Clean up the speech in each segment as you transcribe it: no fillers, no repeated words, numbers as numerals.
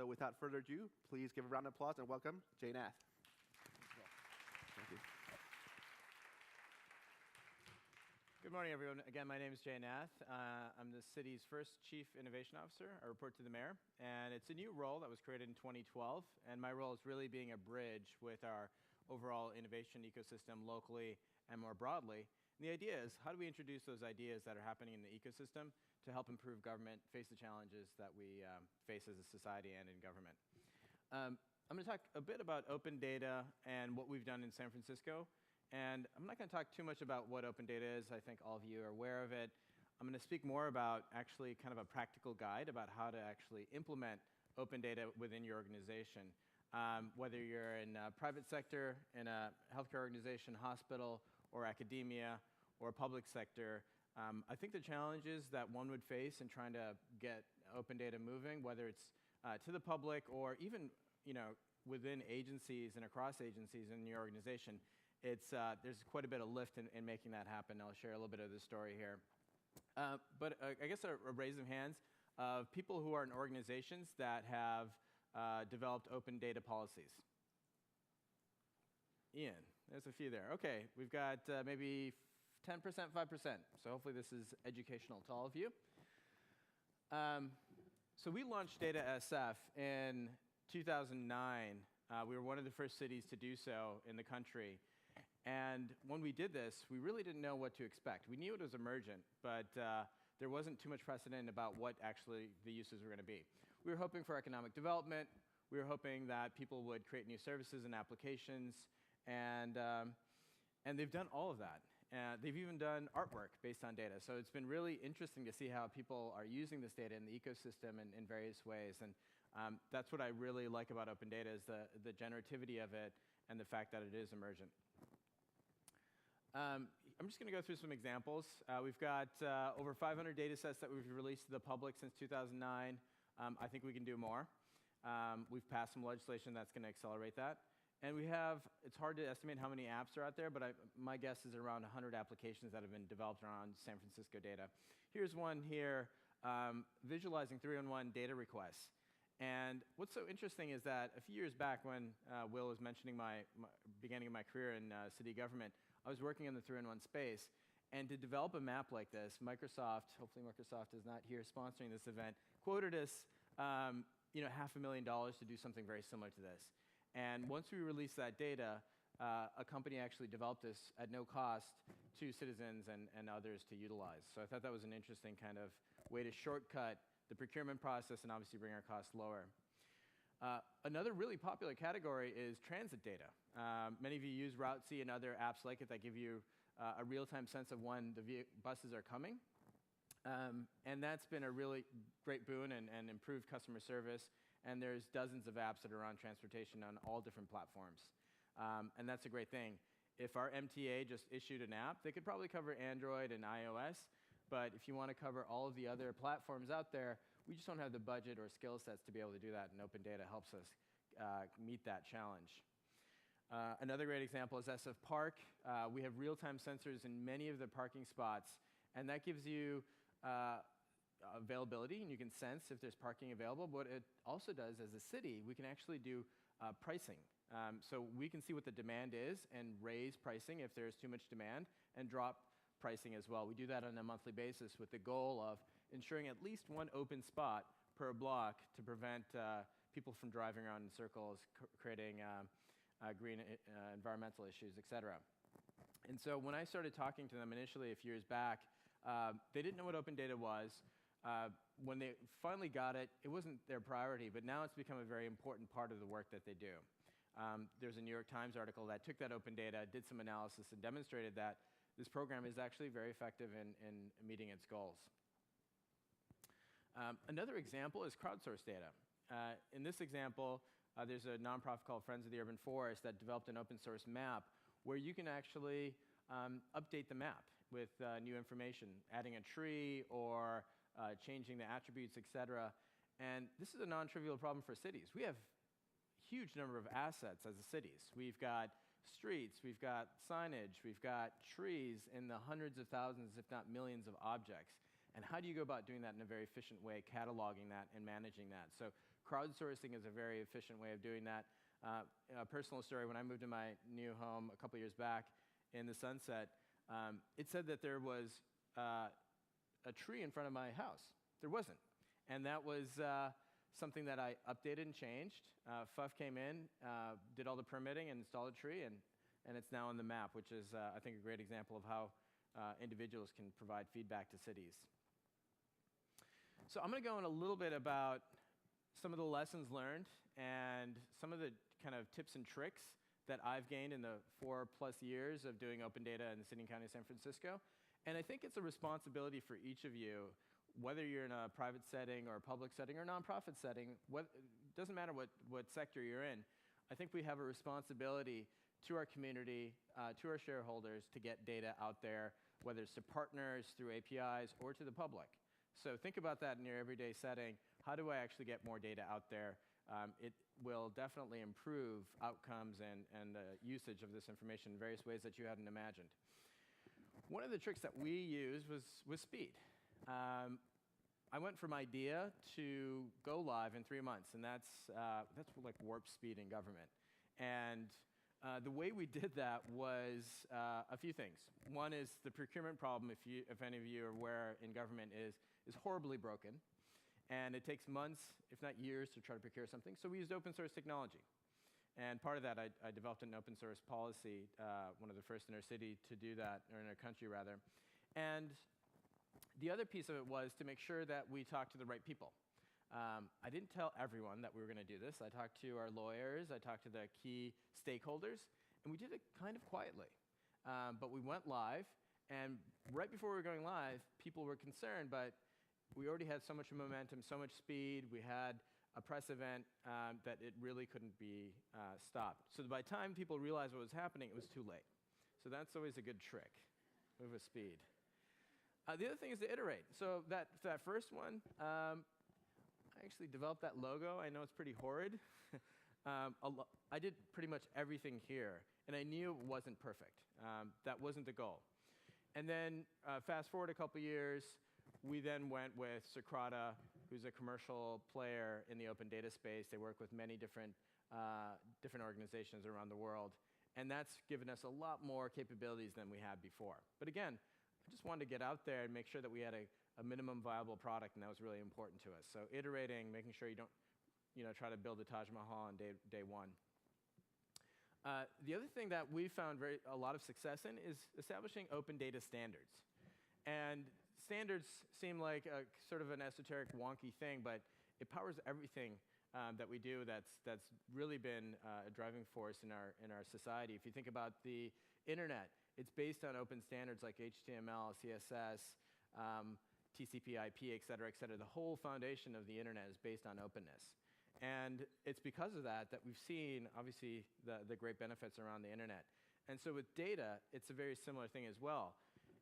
without further ado, please give a round of applause and welcome Nath. Thank you. Good morning, everyone. Again, my name is Nath. I'm the city's first Chief Innovation Officer. I report to the mayor. And it's a new role that was created in 2012. And my role is really being a bridge with our overall innovation ecosystem locally and more broadly. And the idea is, how do we introduce those ideas that are happening in the ecosystem to help improve government, face the challenges that we face as a society and in government? I'm going to talk a bit about open data and what we've done in San Francisco. And I'm not going to talk too much about what open data is. I think all of you are aware of it. I'm going to speak more about actually kind of a practical guide about how to actually implement open data within your organization. Whether you're in a private sector, in a healthcare organization, hospital, or academia, or public sector, I think the challenges that one would face in trying to get open data moving, whether it's to the public or even within agencies and across agencies in your organization, there's quite a bit of lift in making that happen. I'll share a little bit of the story here. But I guess a raise of hands of people who are in organizations that have developed open data policies. Ian, there's a few there. OK, we've got maybe 10%, 5%. So hopefully this is educational to all of you. So we launched Data SF in 2009. We were one of the first cities to do so in the country. And when we did this, we really didn't know what to expect. We knew it was emergent, but there wasn't too much precedent about what actually the uses were going to be. We were hoping for economic development. We were hoping that people would create new services and applications. And they've done all of that. They've even done artwork based on data. So it's been really interesting to see how people are using this data in the ecosystem in various ways. And that's what I really like about open data is the generativity of it and the fact that it is emergent. I'm just going to go through some examples. We've got over 500 data sets that we've released to the public since 2009. I think we can do more. We've passed some legislation that's going to accelerate that. And we have, it's hard to estimate how many apps are out there, but my guess is around 100 applications that have been developed around San Francisco data. Here's one here, visualizing 3-in-1 data requests. And what's so interesting is that a few years back when Will was mentioning my beginning of my career in city government, I was working in the 3-in-1 space. And to develop a map like this, Microsoft, hopefully Microsoft is not here sponsoring this event, quoted us $500,000 to do something very similar to this. And once we released that data, a company actually developed this at no cost to citizens and others to utilize. So I thought that was an interesting kind of way to shortcut the procurement process and obviously bring our costs lower. Another really popular category is transit data. Many of you use RouteC and other apps like it that give you a real-time sense of when the buses are coming. And that's been a really great boon and improved customer service. And there's dozens of apps that are on transportation on all different platforms. And that's a great thing. If our MTA just issued an app, they could probably cover Android and iOS. But if you want to cover all of the other platforms out there, we just don't have the budget or skill sets to be able to do that. And open data helps us meet that challenge. Another great example is SF Park. We have real-time sensors in many of the parking spots. And that gives you availability, and you can sense if there's parking available. But what it also does as a city, we can actually do pricing. So we can see what the demand is and raise pricing if there's too much demand and drop pricing as well. We do that on a monthly basis with the goal of ensuring at least one open spot per block to prevent people from driving around in circles, creating green environmental issues, et cetera. And so when I started talking to them initially a few years back, they didn't know what open data was. When they finally got it, it wasn't their priority, but now it's become a very important part of the work that they do. There's a New York Times article that took that open data, did some analysis, and demonstrated that this program is actually very effective in meeting its goals. Another example is crowdsourced data. In this example, there's a nonprofit called Friends of the Urban Forest that developed an open source map where you can actually update the map with new information, adding a tree or changing the attributes, et cetera. And this is a non-trivial problem for cities. We have a huge number of assets as cities. We've got streets, we've got signage, we've got trees in the hundreds of thousands, if not millions of objects. And how do you go about doing that in a very efficient way, cataloging that and managing that? So crowdsourcing is a very efficient way of doing that. A personal story, when I moved to my new home a couple years back in the Sunset, it said that there was a tree in front of my house. There wasn't. And that was something that I updated and changed. FUF came in, did all the permitting and installed a tree, and it's now on the map, which is, I think, a great example of how individuals can provide feedback to cities. So I'm going to go in a little bit about some of the lessons learned and some of the kind of tips and tricks that I've gained in the 4+ years of doing open data in the city and county of San Francisco. And I think it's a responsibility for each of you, whether you're in a private setting or a public setting or nonprofit setting, it doesn't matter what sector you're in. I think we have a responsibility to our community, to our shareholders, to get data out there, whether it's to partners through APIs or to the public. So think about that in your everyday setting. How do I actually get more data out there? It will definitely improve outcomes and usage of this information in various ways that you hadn't imagined. One of the tricks that we used was speed. I went from idea to go live in 3 months, and that's like warp speed in government. And the way we did that was a few things. One is the procurement problem, if any of you are aware, in government is horribly broken. And it takes months, if not years, to try to procure something. So we used open source technology. And part of that, I developed an open source policy, one of the first in our city to do that, or in our country, rather. And the other piece of it was to make sure that we talked to the right people. I didn't tell everyone that we were going to do this. I talked to our lawyers, I talked to the key stakeholders, and we did it kind of quietly. But we went live, and right before we were going live, people were concerned, but we already had so much momentum, so much speed. We had a press event that it really couldn't be stopped. So by the time people realized what was happening, it was too late. So that's always a good trick, move with speed. The other thing is to iterate. So that first one, I actually developed that logo. I know it's pretty horrid. I did pretty much everything here, and I knew it wasn't perfect. That wasn't the goal. And then fast forward a couple years, we then went with Socrata, who's a commercial player in the open data space. They work with many different organizations around the world. And that's given us a lot more capabilities than we had before. But again, I just wanted to get out there and make sure that we had a minimum viable product, and that was really important to us. So iterating, making sure you don't try to build the Taj Mahal on day one. The other thing that we found a lot of success in is establishing open data standards. And standards seem like a sort of an esoteric, wonky thing, but it powers everything that we do. That's really been a driving force in our society. If you think about the internet, it's based on open standards like HTML, CSS, TCP/IP, et cetera, et cetera. The whole foundation of the internet is based on openness. And it's because of that we've seen, obviously, the great benefits around the internet. And so with data, it's a very similar thing as well.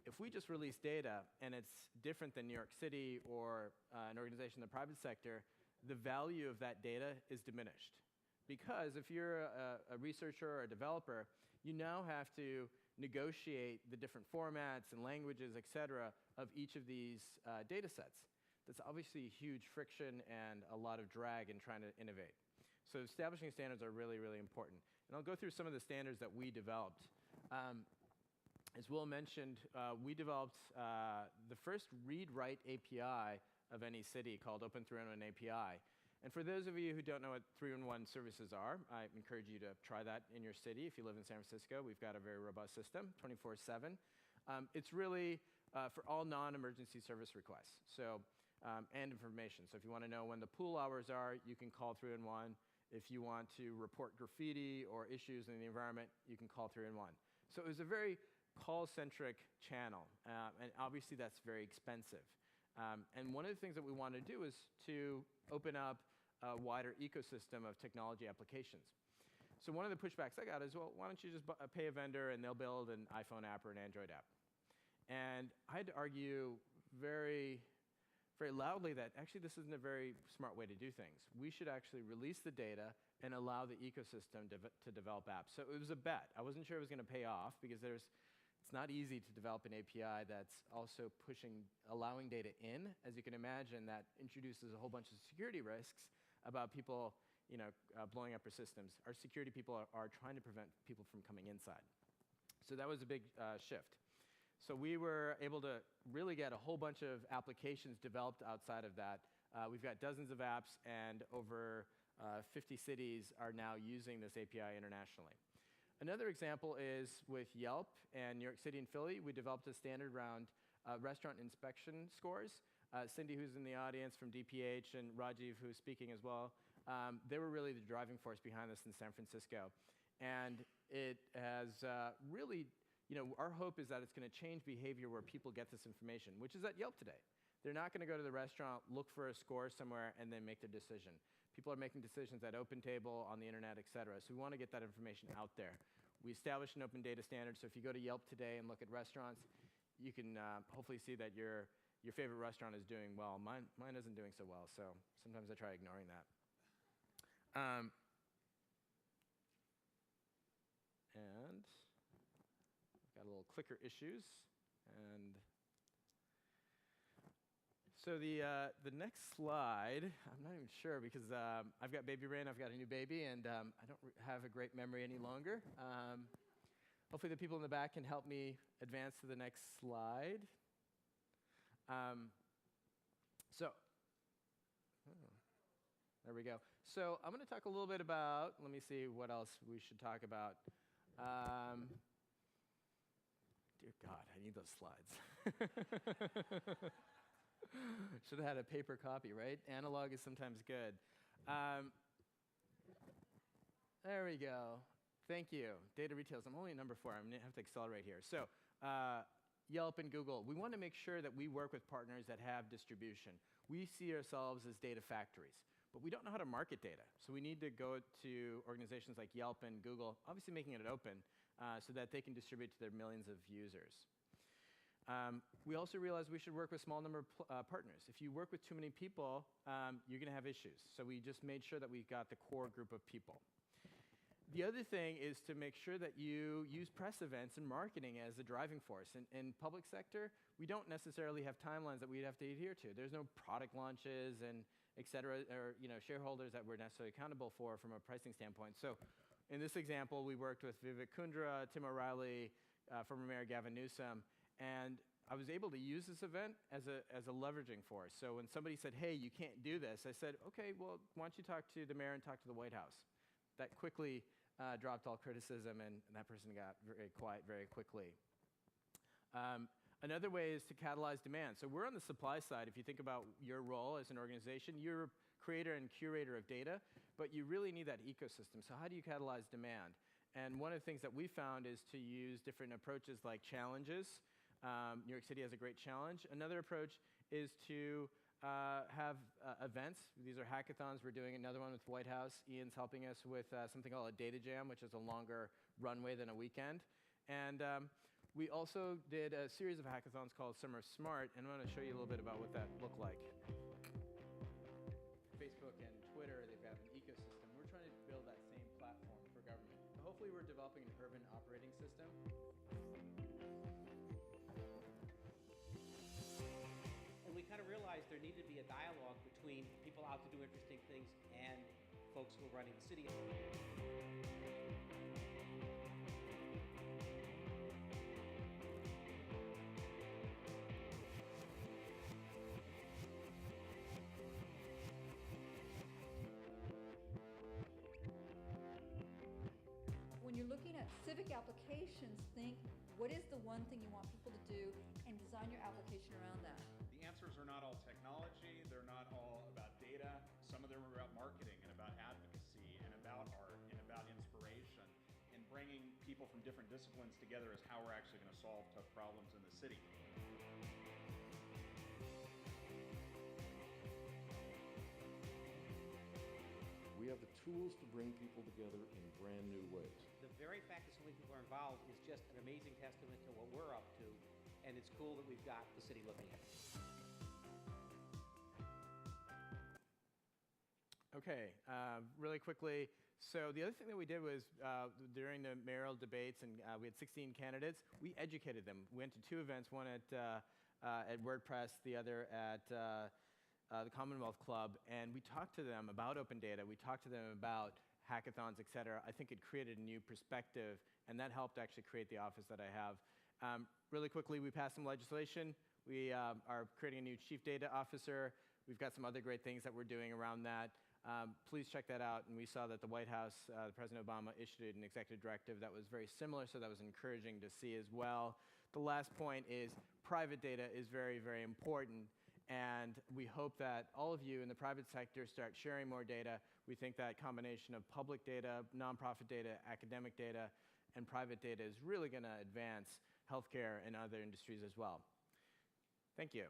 If we just release data and it's different than New York City or an organization in the private sector, the value of that data is diminished. Because if you're a researcher or a developer, you now have to negotiate the different formats and languages, et cetera, of each of these data sets. That's obviously huge friction and a lot of drag in trying to innovate. So establishing standards are really, really important. And I'll go through some of the standards that we developed. As Will mentioned, we developed the first read-write API of any city called Open 311 API. And for those of you who don't know what 311 services are, I encourage you to try that in your city. If you live in San Francisco, we've got a very robust system, 24/7. It's really for all non-emergency service requests and information. So if you want to know when the pool hours are, you can call 311. If you want to report graffiti or issues in the environment, you can call 311. So it was a very call-centric channel, and obviously that's very expensive. And one of the things that we want to do is to open up a wider ecosystem of technology applications. So one of the pushbacks I got is, well, why don't you just pay a vendor and they'll build an iPhone app or an Android app? And I had to argue very, very loudly that actually this isn't a very smart way to do things. We should actually release the data and allow the ecosystem to develop apps. So it was a bet. I wasn't sure it was going to pay off because it's not easy to develop an API that's also allowing data in. As you can imagine, that introduces a whole bunch of security risks about people blowing up our systems. Our security people are trying to prevent people from coming inside. So that was a big shift. So we were able to really get a whole bunch of applications developed outside of that. We've got dozens of apps, and over 50 cities are now using this API internationally. Another example is with Yelp and New York City and Philly. We developed a standard around restaurant inspection scores. Cindy, who's in the audience from DPH, and Rajiv, who's speaking as well, they were really the driving force behind this in San Francisco. And it has really, our hope is that it's going to change behavior where people get this information, which is at Yelp today. They're not going to go to the restaurant, look for a score somewhere, and then make their decision. People are making decisions at OpenTable, on the internet, et cetera. So we want to get that information out there. We established an open data standard, so if you go to Yelp today and look at restaurants, you can hopefully see that your favorite restaurant is doing well. Mine isn't doing so well, so sometimes I try ignoring that. And I've got a little clicker issues. And so the next slide, I'm not even sure because I've got baby brain, I've got a new baby, and I don't have a great memory any longer. Hopefully the people in the back can help me advance to the next slide. There we go. So I'm going to talk a little bit about, let me see what else we should talk about. Dear God, I need those slides. Should have had a paper copy, right? Analog is sometimes good. There we go. Thank you. Data retails. I'm only at number 4. I'm going to have to accelerate here. So Yelp and Google, we want to make sure that we work with partners that have distribution. We see ourselves as data factories, but we don't know how to market data. So we need to go to organizations like Yelp and Google, obviously making it open so that they can distribute to their millions of users. We also realized we should work with a small number of partners. If you work with too many people, you're going to have issues. So we just made sure that we got the core group of people. The other thing is to make sure that you use press events and marketing as a driving force. In public sector, we don't necessarily have timelines that we'd have to adhere to. There's no product launches and et cetera, or shareholders that we're necessarily accountable for from a pricing standpoint. So in this example, we worked with Vivek Kundra, Tim O'Reilly, former Mayor Gavin Newsom, and I was able to use this event as a leveraging force. So when somebody said, hey, you can't do this, I said, okay, well, why don't you talk to the mayor and talk to the White House? That quickly dropped all criticism, and that person got very quiet very quickly. Another way is to catalyze demand. So we're on the supply side. If you think about your role as an organization, you're a creator and curator of data, but you really need that ecosystem. So how do you catalyze demand? And one of the things that we found is to use different approaches like challenges. New York City has a great challenge. Another approach is to have events. These are hackathons. We're doing another one with the White House. Ian's helping us with something called a data jam, which is a longer runway than a weekend. And we also did a series of hackathons called Summer Smart, and I'm going to show you a little bit about what that looked like. Facebook and Twitter, they have an ecosystem. We're trying to build that same platform for government. Hopefully we're developing an urban operating system. And we kind of realized there needed to be a dialogue between people out to do interesting things and folks who are running the city. When you're looking at civic applications, think, what is the one thing you want people to do, and design your application around that. The answers are not all technology, they're not all about data. Some of them are about marketing and about advocacy and about art and about inspiration, and bringing people from different disciplines together is how we're actually going to solve tough problems in the city. We have the tools to bring people together in brand new ways. The very fact that so many people are involved is just an amazing testament to what we're up to, and it's cool that we've got the city looking at it. Okay, really quickly. So the other thing that we did was during the mayoral debates, and we had 16 candidates, we educated them. We went to 2 events, one at WordPress, the other at the Commonwealth Club, and we talked to them about open data. We talked to them about hackathons, et cetera. I think it created a new perspective, and that helped actually create the office that I have. Really quickly, we passed some legislation. We are creating a new chief data officer. We've got some other great things that we're doing around that. Please check that out. And we saw that the White House, President Obama, issued an executive directive that was very similar, so that was encouraging to see as well. The last point is private data is very, very important. And we hope that all of you in the private sector start sharing more data. We think that combination of public data, nonprofit data, academic data, and private data is really going to advance healthcare and other industries as well. Thank you.